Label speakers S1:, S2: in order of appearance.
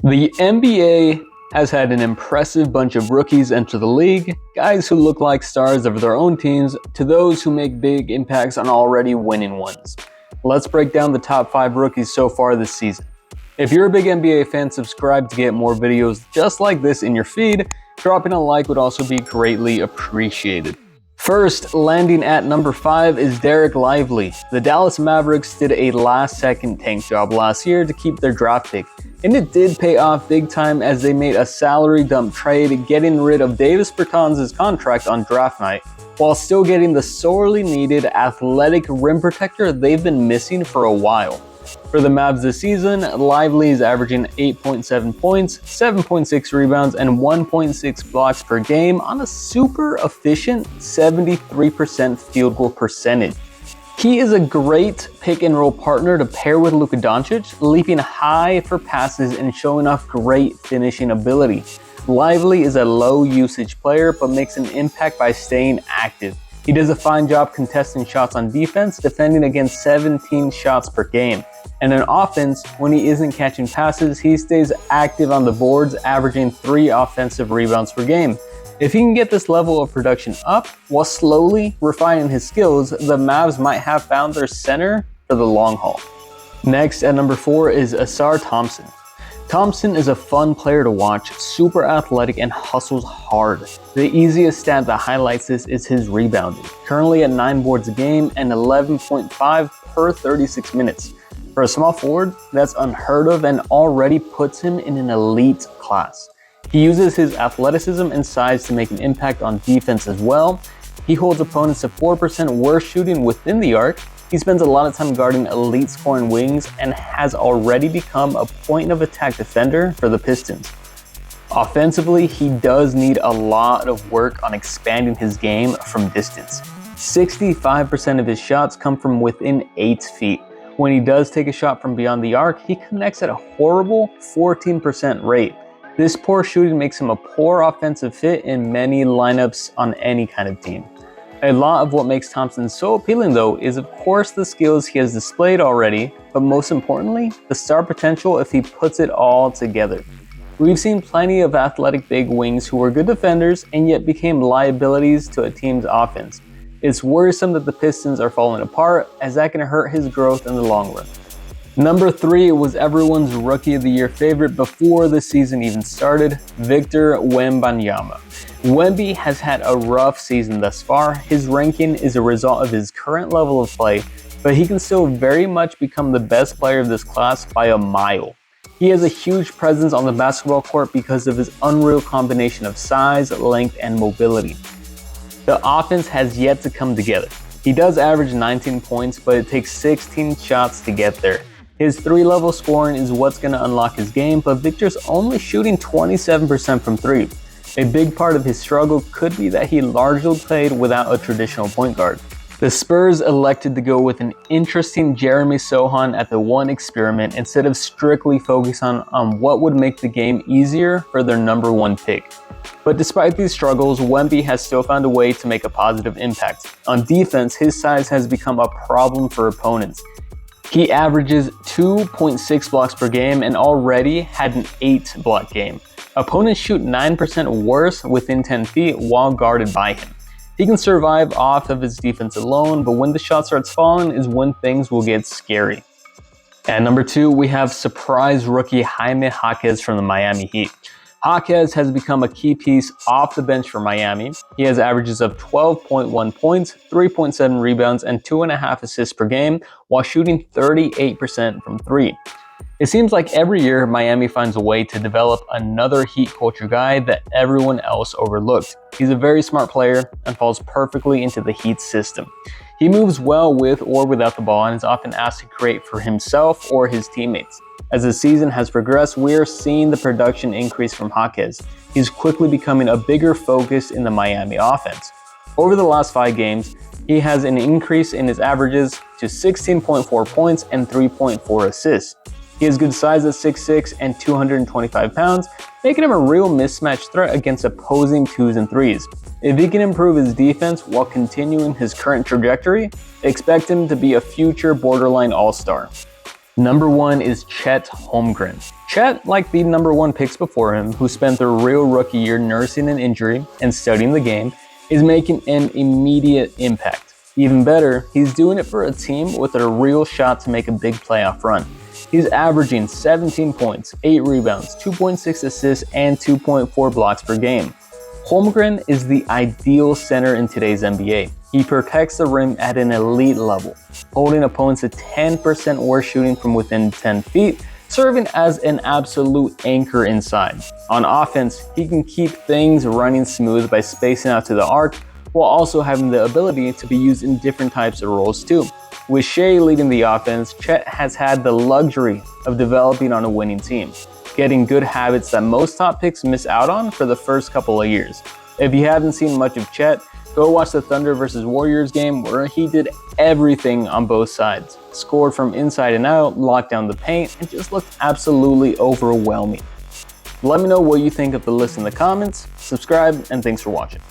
S1: The NBA has had an impressive bunch of rookies enter the league, guys who look like stars of their own teams to those who make big impacts on already winning ones. Let's break down the top 5 rookies so far this season. If you're a big NBA fan, subscribe to get more videos just like this in your feed. Dropping a like would also be greatly appreciated. First, landing at number 5 is Dereck Lively. The Dallas Mavericks did a last-second tank job last year to keep their draft pick, and it did pay off big time as they made a salary dump trade, getting rid of Davis Bertans' contract on draft night, while still getting the sorely needed athletic rim protector they've been missing for a while. For the Mavs this season, Lively is averaging 8.7 points, 7.6 rebounds, and 1.6 blocks per game on a super efficient 73% field goal percentage. He is a great pick-and-roll partner to pair with Luka Doncic, leaping high for passes and showing off great finishing ability. Lively is a low-usage player but makes an impact by staying active. He does a fine job contesting shots on defense, defending against 17 shots per game. And on offense, when he isn't catching passes, he stays active on the boards, averaging 3 offensive rebounds per game. If he can get this level of production up while slowly refining his skills, the Mavs might have found their center for the long haul. Next at number 4 is Ausar Thompson. Thompson is a fun player to watch, super athletic and hustles hard. The easiest stat that highlights this is his rebounding, currently at 9 boards a game and 11.5 per 36 minutes. For a small forward, that's unheard of and already puts him in an elite class. He uses his athleticism and size to make an impact on defense as well. He holds opponents to 4% worse shooting within the arc. He spends a lot of time guarding elite scoring wings and has already become a point of attack defender for the Pistons. Offensively, he does need a lot of work on expanding his game from distance. 65% of his shots come from within 8 feet. When he does take a shot from beyond the arc, he connects at a horrible 14% rate. This poor shooting makes him a poor offensive fit in many lineups on any kind of team. A lot of what makes Thompson so appealing though is of course the skills he has displayed already, but most importantly, the star potential if he puts it all together. We've seen plenty of athletic big wings who were good defenders and yet became liabilities to a team's offense. It's worrisome that the Pistons are falling apart, as that can hurt his growth in the long run. Number 3 was everyone's Rookie of the Year favorite before the season even started, Victor Wembanyama. Wemby has had a rough season thus far. His ranking is a result of his current level of play, but he can still very much become the best player of this class by a mile. He has a huge presence on the basketball court because of his unreal combination of size, length, and mobility. The offense has yet to come together. He does average 19 points, but it takes 16 shots to get there. His 3-level scoring is what's going to unlock his game, but Victor's only shooting 27% from 3. A big part of his struggle could be that he largely played without a traditional point guard. The Spurs elected to go with an interesting Jeremy Sochan at the 1 experiment instead of strictly focus on what would make the game easier for their number 1 pick. But despite these struggles, Wemby has still found a way to make a positive impact. On defense, his size has become a problem for opponents. He averages 2.6 blocks per game and already had an 8-block game. Opponents shoot 9% worse within 10 feet while guarded by him. He can survive off of his defense alone, but when the shot starts falling is when things will get scary. At number 2, we have surprise rookie Jaime Jaquez from the Miami Heat. Jaquez has become a key piece off the bench for Miami. He has averages of 12.1 points, 3.7 rebounds, and 2.5 assists per game, while shooting 38% from 3. It seems like every year Miami finds a way to develop another Heat culture guy that everyone else overlooked. He's a very smart player and falls perfectly into the Heat system. He moves well with or without the ball and is often asked to create for himself or his teammates. As the season has progressed, we are seeing the production increase from Jaquez. He's quickly becoming a bigger focus in the Miami offense. Over the last 5 games, he has an increase in his averages to 16.4 points and 3.4 assists. He has good size at 6'6" and 225 pounds, making him a real mismatch threat against opposing 2s and 3s. If he can improve his defense while continuing his current trajectory, expect him to be a future borderline all-star. Number 1 is Chet Holmgren. Chet, like the number 1 picks before him, who spent their real rookie year nursing an injury and studying the game, is making an immediate impact. Even better, he's doing it for a team with a real shot to make a big playoff run. He's averaging 17 points, 8 rebounds, 2.6 assists, and 2.4 blocks per game. Holmgren is the ideal center in today's NBA. He protects the rim at an elite level, holding opponents to 10% or shooting from within 10 feet, serving as an absolute anchor inside. On offense, he can keep things running smooth by spacing out to the arc, while also having the ability to be used in different types of roles too. With Shai leading the offense, Chet has had the luxury of developing on a winning team, getting good habits that most top picks miss out on for the first couple of years. If you haven't seen much of Chet, go watch the Thunder vs. Warriors game where he did everything on both sides, scored from inside and out, locked down the paint, and just looked absolutely overwhelming. Let me know what you think of the list in the comments, subscribe, and thanks for watching.